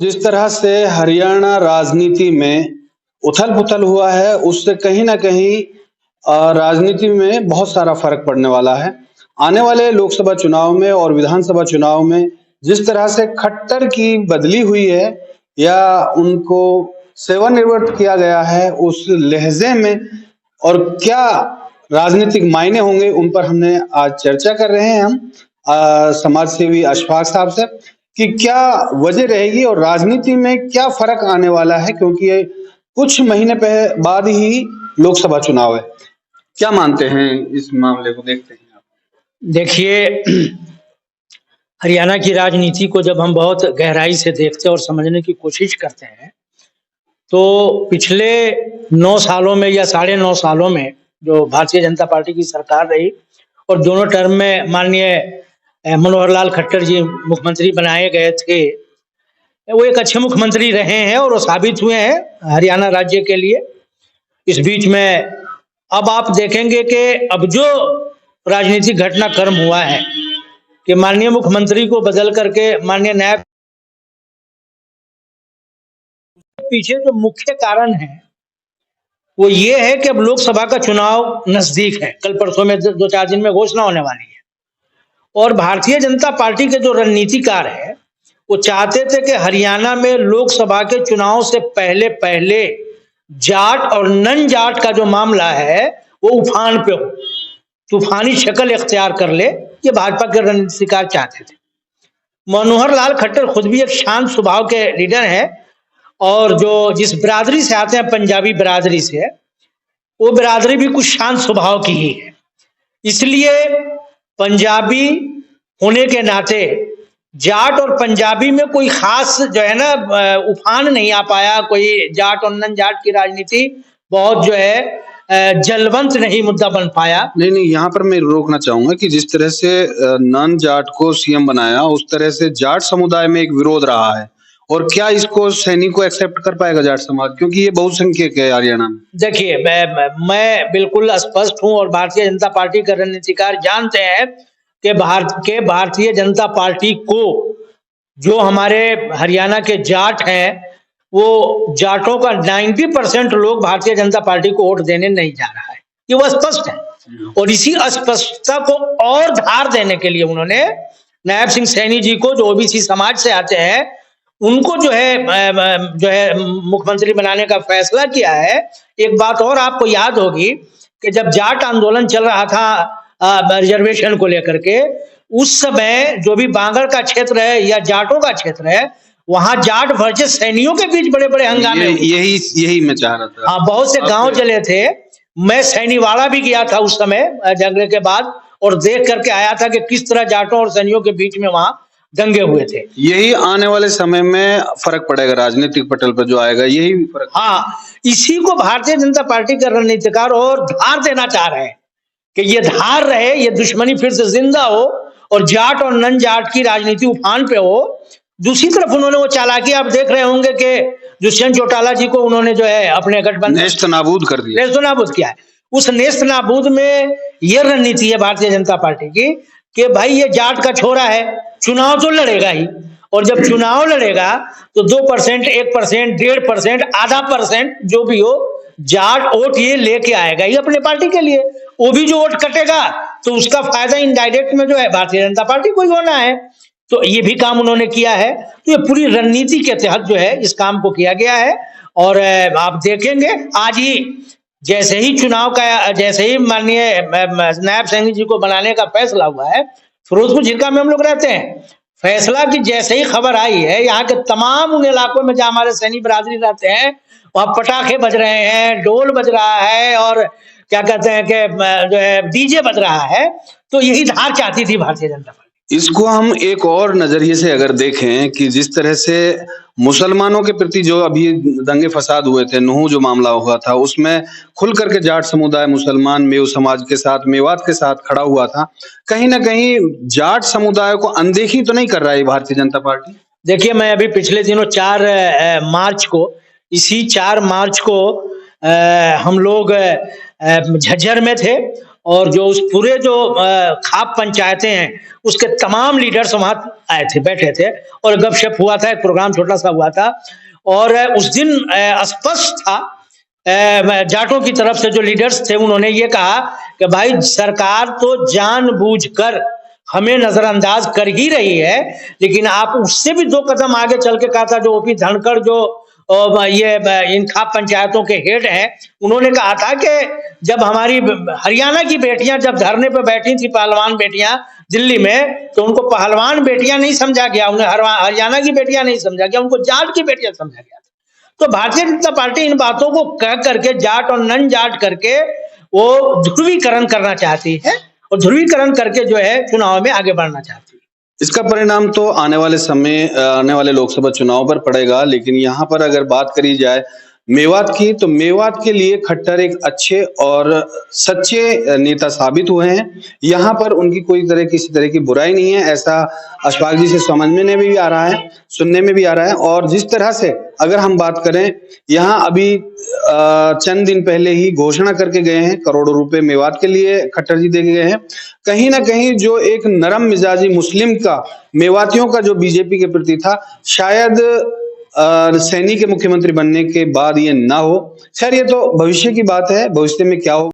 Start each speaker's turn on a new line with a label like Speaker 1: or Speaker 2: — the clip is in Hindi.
Speaker 1: जिस तरह से हरियाणा राजनीति में उथल-पुथल हुआ है, उससे कहीं न कहीं राजनीति में बहुत सारा फ़र्क पड़ने वाला है। आने वाले लोकसभा चुनाव में और विधानसभा चुनाव में जिस तरह से खट्टर की बदली हुई है या उनको सेवानिवृत्त किया गया है, उस लहज़े में और क्या राजनीतिक मायने होंगे, उन पर हमने आज चर्चा कर रहे हैं हम समाज सेवी अशफाक साहब से कि क्या वजह रहेगी और राजनीति में क्या फ़र्क आने वाला है, क्योंकि ये कुछ महीने बाद ही लोकसभा चुनाव है। क्या मानते हैं इस मामले को देखते हैं आप?
Speaker 2: देखिए, हरियाणा की राजनीति को जब हम बहुत गहराई से देखते हैं और समझने की कोशिश करते हैं, तो पिछले 9 सालों में या 9.5 सालों में जो भारतीय जनता पार्टी की सरकार रही और दोनों टर्म में माननीय मनोहर लाल खट्टर जी मुख्यमंत्री बनाए गए थे, वो एक अच्छे मुख्यमंत्री रहे हैं और वो साबित हुए हैं हरियाणा राज्य के लिए। इस बीच में अब आप देखेंगे कि अब जो राजनीतिक घटनाक्रम हुआ है कि माननीय मुख्यमंत्री को बदल करके माननीय नायब, पीछे जो मुख्य कारण है वो ये है कि अब लोकसभा का चुनाव नजदीक है, कल परसों में 2-4 दिन में घोषणा होने वाली है और भारतीय जनता पार्टी के जो रणनीतिकार है वो चाहते थे कि हरियाणा में लोकसभा के चुनाव से पहले जाट और नन जाट का जो मामला है वो उफान पे हो, तूफानी शक्ल इख्तियार कर ले, ये भाजपा के रणनीतिकार चाहते थे। मनोहर लाल खट्टर खुद भी एक शांत स्वभाव के लीडर हैं और जो जिस बिरादरी से आते हैं, पंजाबी बिरादरी से, वो बिरादरी भी कुछ शांत स्वभाव की ही है। इसलिए पंजाबी होने के नाते जाट और पंजाबी में कोई खास जो है ना उफान नहीं आ पाया। कोई जाट और नन जाट की राजनीति बहुत जो है जलवंत नहीं मुद्दा बन पाया।
Speaker 1: नहीं, यहाँ पर मैं रोकना चाहूंगा कि जिस तरह से नन जाट को सीएम बनाया, उस तरह से जाट समुदाय में एक विरोध रहा है और क्या इसको सैनिक को एक्सेप्ट कर पाएगा जाट समाज, क्योंकि ये बहुसंख्यक है हरियाणा में।
Speaker 2: देखिए, मैं बिल्कुल स्पष्ट हूं और भारतीय जनता पार्टी के रणनीतिकार जानते हैं कि भारतीय जनता पार्टी को जो हमारे हरियाणा के जाट हैं, वो जाटों का 90% लोग भारतीय जनता पार्टी को वोट देने नहीं जा रहा है, ये वो स्पष्ट है। और इसी अस्पष्टता को और धार देने के लिए उन्होंने नायब सिंह सैनी जी को, जो ओबीसी समाज से आते हैं, उनको जो है मुख्यमंत्री बनाने का फैसला किया है। एक बात और आपको याद होगी कि जब जाट आंदोलन चल रहा था रिजर्वेशन को लेकर के, उस समय जो भी बांगर का क्षेत्र है या जाटों का क्षेत्र है, वहां जाट वर्सेस सैनियों के बीच बड़े बड़े हंगामे,
Speaker 1: यही मैं चाह रहा था।
Speaker 2: हाँ, बहुत से गांव चले थे। मैं सैनीवाड़ा भी गया था उस समय झगड़े के बाद और देख करके आया था कि किस तरह जाटों और सैनियों के बीच में वहां दंगे हुए थे।
Speaker 1: यही आने वाले समय में फर्क पड़ेगा राजनीतिक पटल पर जो आएगा, यही फर्क।
Speaker 2: हाँ, इसी को भारतीय जनता पार्टी के रणनीतिकार और धार देना चाह रहे हैं कि ये धार रहे, ये दुश्मनी फिर से जिंदा हो और जाट और नन जाट की राजनीति उफान पे हो। दूसरी तरफ उन्होंने वो चालाकी आप देख रहे होंगे कि दुष्यंत चौटाला जी को उन्होंने जो है अपने गठबंधन
Speaker 1: नेस्त नाबूद कर दिया,
Speaker 2: नेस्त नाबूद किया है। उस नेस्त नाबूद में ये रणनीति है भारतीय जनता पार्टी की कि भाई ये जाट का छोरा है, चुनाव तो लड़ेगा ही, और जब चुनाव लड़ेगा तो 2%, 1%, 1.5%, आधा % जो भी हो, जाट वोट ये लेके आएगा ही अपने पार्टी के लिए। वो भी जो वोट कटेगा तो उसका फायदा इनडायरेक्ट में जो है भारतीय जनता पार्टी को ही होना है। तो ये भी काम उन्होंने किया है। तो ये पूरी रणनीति के तहत जो है इस काम को किया गया है। और आप देखेंगे आज ही जैसे ही माननीय नायब सैनी जी को बनाने का फैसला हुआ है, फिरोजपुर झिरका में हम लोग रहते हैं, फैसला की जैसे ही खबर आई है, यहाँ के तमाम उन इलाकों में जहाँ हमारे सैनी बिरादरी रहते हैं, वहाँ पटाखे बज रहे हैं, ढोल बज रहा है और क्या कहते हैं कि जो है डीजे बज रहा है। तो यही धार चाहती थी भारतीय जनता पार्टी।
Speaker 1: इसको हम एक और नजरिए से अगर देखें कि जिस तरह से मुसलमानों के प्रति जो अभी दंगे फसाद हुए थे, नूह जो मामला हुआ था, उसमें खुल करके जाट समुदाय, मुसलमान, मेव समाज के साथ, मेवात के साथ खड़ा हुआ था। कहीं ना कहीं जाट समुदाय को अनदेखी तो नहीं कर रहा है भारतीय जनता पार्टी?
Speaker 2: देखिए, मैं अभी पिछले दिनों 4 मार्च को हम लोग झज्जर में थे और जो उस पूरे जो खाप पंचायतें हैं उसके तमाम लीडर्स वहां आए थे, बैठे थे और गपशप हुआ था, एक प्रोग्राम छोटा सा हुआ था। और उस दिन स्पष्ट था जाटों की तरफ से जो लीडर्स थे उन्होंने ये कहा कि भाई सरकार तो जानबूझकर हमें नजरअंदाज कर ही रही है, लेकिन आप उससे भी 2 कदम आगे चल के कहा था। जो ओपी धनखड़ जो ये इन खाप पंचायतों के हेड हैं, उन्होंने कहा था कि जब हमारी हरियाणा की बेटियां जब धरने पर बैठी थी, पहलवान बेटियां दिल्ली में, तो उनको पहलवान बेटियां नहीं समझा गया, उन्हें हरियाणा की बेटियां नहीं समझा गया, उनको जाट की बेटियां समझा गया। तो भारतीय जनता पार्टी इन बातों को कह करके जाट और नन जाट करके वो ध्रुवीकरण करना चाहती है और ध्रुवीकरण करके जो है चुनाव में आगे बढ़ना चाहती है।
Speaker 1: इसका परिणाम तो आने वाले लोकसभा चुनाव पर पड़ेगा। लेकिन यहाँ पर अगर बात करी जाए मेवात की, तो मेवात के लिए खट्टर एक अच्छे और सच्चे नेता साबित हुए हैं। यहाँ पर उनकी किसी तरह की बुराई नहीं है, ऐसा अशफाक जी से समझने में भी आ रहा है, सुनने में भी आ रहा है। और जिस तरह से अगर हम बात करें, यहाँ अभी चंद दिन पहले ही घोषणा करके गए हैं, करोड़ों रुपए मेवात के लिए खट्टर जी दे गए हैं। कहीं ना कहीं जो एक नरम मिजाजी मुस्लिम का मेवातियों का जो बीजेपी के प्रति था, शायद सैनी के मुख्यमंत्री बनने के बाद ये ना हो। खैर, ये तो भविष्य की बात है, भविष्य में क्या हो।